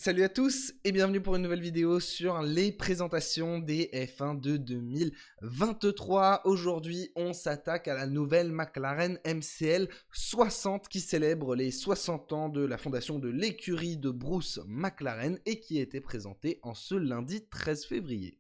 Salut à tous et bienvenue pour une nouvelle vidéo sur les présentations des F1 de 2023. Aujourd'hui, on s'attaque à la nouvelle McLaren MCL 60 qui célèbre les 60 ans de la fondation de l'écurie de Bruce McLaren et qui a été présentée en ce lundi 13 février.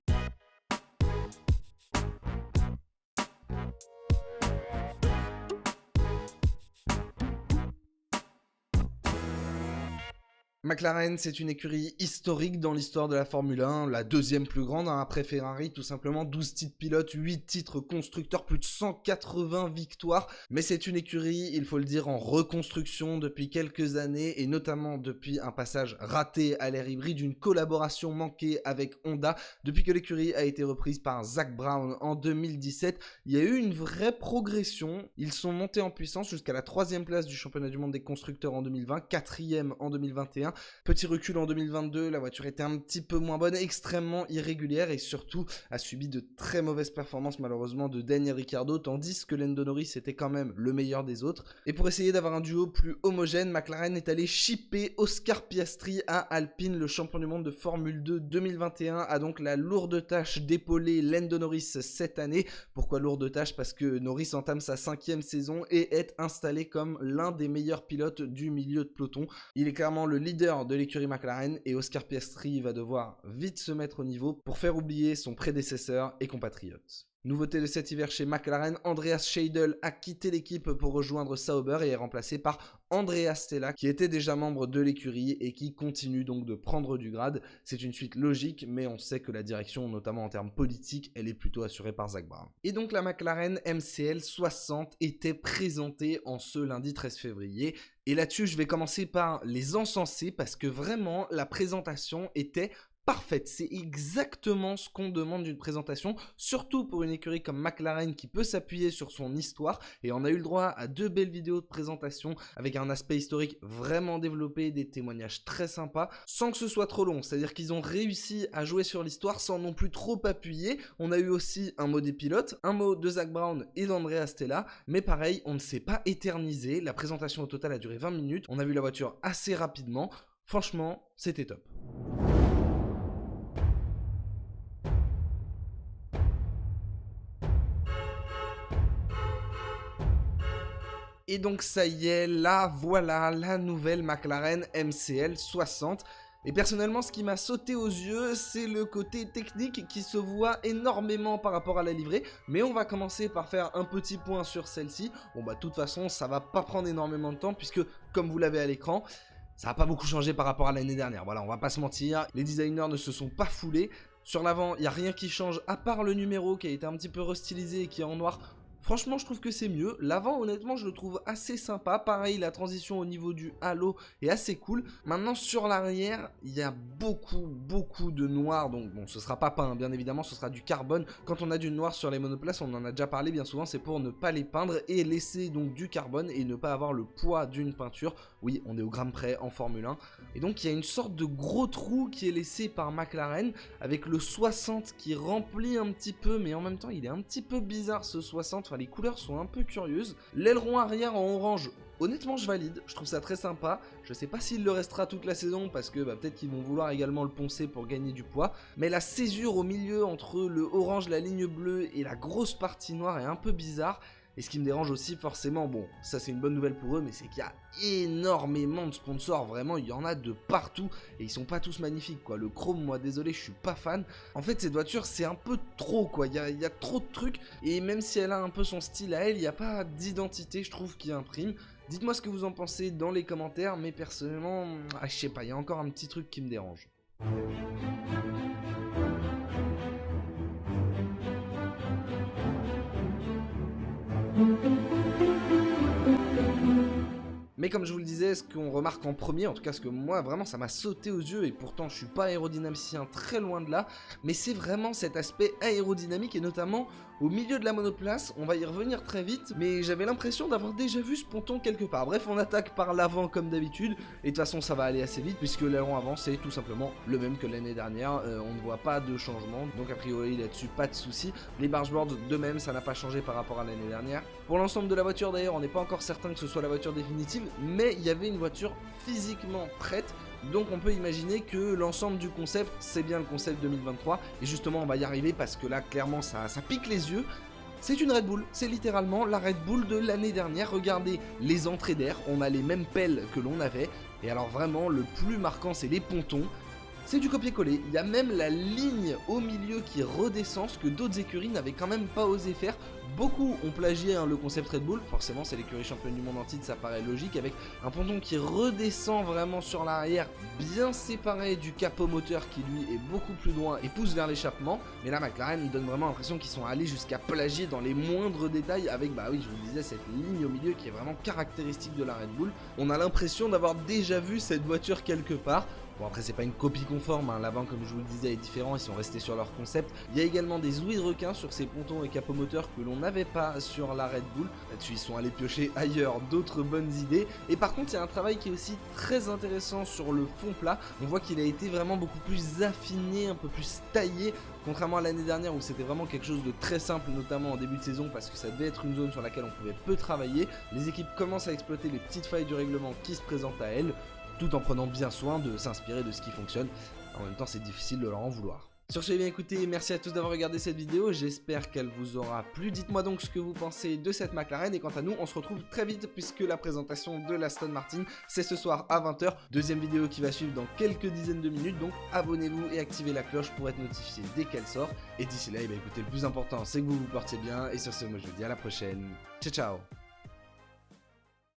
McLaren, c'est une écurie historique dans l'histoire de la Formule 1, la deuxième plus grande, après Ferrari, tout simplement 12 titres pilotes, 8 titres constructeurs, plus de 180 victoires. Mais c'est une écurie, il faut le dire, en reconstruction depuis quelques années, et notamment depuis un passage raté à l'ère hybride, une collaboration manquée avec Honda. Depuis que l'écurie a été reprise par Zak Brown en 2017, il y a eu une vraie progression. Ils sont montés en puissance jusqu'à la 3e place du championnat du monde des constructeurs en 2020, 4e en 2021. Petit recul en 2022, la voiture était un petit peu moins bonne, extrêmement irrégulière et surtout a subi de très mauvaises performances malheureusement de Daniel Ricciardo, tandis que Lando Norris était quand même le meilleur des autres. Et pour essayer d'avoir un duo plus homogène, McLaren est allé shipper Oscar Piastri à Alpine. Le champion du monde de Formule 2 2021 a donc la lourde tâche d'épauler Lando Norris cette année. Pourquoi lourde tâche? Parce que Norris entame sa 5e saison et est installé comme l'un des meilleurs pilotes du milieu de peloton. Il est clairement le leader de l'écurie McLaren et Oscar Piastri va devoir vite se mettre au niveau pour faire oublier son prédécesseur et compatriote. Nouveauté de cet hiver chez McLaren, Andreas Seidl a quitté l'équipe pour rejoindre Sauber et est remplacé par Andrea Stella qui était déjà membre de l'écurie et qui continue donc de prendre du grade. C'est une suite logique mais on sait que la direction, notamment en termes politiques, elle est plutôt assurée par Zak Brown. Et donc la McLaren MCL 60 était présentée en ce lundi 13 février. Et là-dessus, je vais commencer par les encenser parce que vraiment la présentation était parfaite, c'est exactement ce qu'on demande d'une présentation, surtout pour une écurie comme McLaren qui peut s'appuyer sur son histoire, et on a eu le droit à 2 belles vidéos de présentation avec un aspect historique vraiment développé, des témoignages très sympas, sans que ce soit trop long, c'est-à-dire qu'ils ont réussi à jouer sur l'histoire sans non plus trop appuyer. On a eu aussi un mot des pilotes, un mot de Zak Brown et d'Andrea Stella, mais pareil, on ne s'est pas éternisé, la présentation au total a duré 20 minutes, on a vu la voiture assez rapidement, franchement, c'était top. Et donc ça y est, là voilà la nouvelle McLaren MCL 60. Et personnellement, ce qui m'a sauté aux yeux, c'est le côté technique qui se voit énormément par rapport à la livrée. Mais on va commencer par faire un petit point sur celle-ci. Bon bah de toute façon, ça va pas prendre énormément de temps puisque, comme vous l'avez à l'écran, ça n'a pas beaucoup changé par rapport à l'année dernière. Voilà, on va pas se mentir, les designers ne se sont pas foulés. Sur l'avant, il n'y a rien qui change à part le numéro qui a été un petit peu restylisé et qui est en noir. Franchement, je trouve que c'est mieux. L'avant, honnêtement, je le trouve assez sympa. Pareil, la transition au niveau du halo est assez cool. Maintenant, sur l'arrière, il y a beaucoup de noir. Donc, bon, ce sera pas peint, bien évidemment, ce sera du carbone. Quand on a du noir sur les monoplaces, on en a déjà parlé bien souvent, c'est pour ne pas les peindre et laisser donc du carbone et ne pas avoir le poids d'une peinture. Oui, on est au gramme près en Formule 1. Et donc, il y a une sorte de gros trou qui est laissé par McLaren avec le 60 qui remplit un petit peu, mais en même temps, il est un petit peu bizarre ce 60. Enfin, les couleurs sont un peu curieuses. L'aileron arrière en orange, honnêtement je valide, je trouve ça très sympa. Je sais pas s'il le restera toute la saison parce que peut-être qu'ils vont vouloir également le poncer pour gagner du poids. Mais la césure au milieu entre le orange, la ligne bleue et la grosse partie noire est un peu bizarre. Et ce qui me dérange aussi forcément, bon, ça c'est une bonne nouvelle pour eux, mais c'est qu'il y a énormément de sponsors, vraiment il y en a de partout, et ils sont pas tous magnifiques quoi. Le chrome, moi désolé, je suis pas fan. En fait cette voiture c'est un peu trop quoi, il y a trop de trucs, et même si elle a un peu son style à elle, il n'y a pas d'identité je trouve qui imprime. Dites-moi ce que vous en pensez dans les commentaires, mais personnellement, je sais pas, il y a encore un petit truc qui me dérange. Mais comme je vous le disais, ce qu'on remarque en premier, en tout cas ce que moi vraiment ça m'a sauté aux yeux, et pourtant je suis pas aérodynamicien, très loin de là, mais c'est vraiment cet aspect aérodynamique et notamment au milieu de la monoplace. On va y revenir très vite, mais j'avais l'impression d'avoir déjà vu ce ponton quelque part. Bref, on attaque par l'avant comme d'habitude, et de toute façon ça va aller assez vite puisque l'aileron avant c'est tout simplement le même que l'année dernière. On ne voit pas de changement, donc a priori là-dessus pas de souci. Les bargeboards de même, ça n'a pas changé par rapport à l'année dernière. Pour l'ensemble de la voiture d'ailleurs, on n'est pas encore certain que ce soit la voiture définitive, mais il y avait une voiture physiquement prête. Donc on peut imaginer que l'ensemble du concept, c'est bien le concept 2023, et justement on va y arriver parce que là clairement ça pique les yeux. C'est une Red Bull, c'est littéralement la Red Bull de l'année dernière. Regardez les entrées d'air, on a les mêmes pelles que l'on avait, et alors vraiment le plus marquant c'est les pontons. C'est du copier-coller, il y a même la ligne au milieu qui redescend, ce que d'autres écuries n'avaient quand même pas osé faire. Beaucoup ont plagié le concept Red Bull, forcément c'est l'écurie championne du monde en titre, ça paraît logique, avec un ponton qui redescend vraiment sur l'arrière, bien séparé du capot moteur qui lui est beaucoup plus loin et pousse vers l'échappement. Mais là McLaren donne vraiment l'impression qu'ils sont allés jusqu'à plagier dans les moindres détails avec, bah oui je vous le disais, cette ligne au milieu qui est vraiment caractéristique de la Red Bull. On a l'impression d'avoir déjà vu cette voiture quelque part. Bon après c'est pas une copie conforme, l'avant comme je vous le disais est différent, ils sont restés sur leur concept. Il y a également des ouïes de requin sur ces pontons et capots moteurs que l'on n'avait pas sur la Red Bull. Là-dessus ils sont allés piocher ailleurs d'autres bonnes idées. Et par contre il y a un travail qui est aussi très intéressant sur le fond plat. On voit qu'il a été vraiment beaucoup plus affiné, un peu plus taillé. Contrairement à l'année dernière où c'était vraiment quelque chose de très simple, notamment en début de saison parce que ça devait être une zone sur laquelle on pouvait peu travailler. Les équipes commencent à exploiter les petites failles du règlement qui se présentent à elles, tout en prenant bien soin de s'inspirer de ce qui fonctionne. En même temps c'est difficile de leur en vouloir. Sur ce, bien écoutez, merci à tous d'avoir regardé cette vidéo, j'espère qu'elle vous aura plu. Dites-moi donc ce que vous pensez de cette McLaren, et quant à nous, on se retrouve très vite puisque la présentation de l'Aston Martin, c'est ce soir à 20 h. Deuxième vidéo qui va suivre dans quelques dizaines de minutes, donc abonnez-vous et activez la cloche pour être notifié dès qu'elle sort. Et d'ici là, écoutez, le plus important, c'est que vous vous portiez bien, et sur ce, moi je vous dis à la prochaine. Ciao ciao.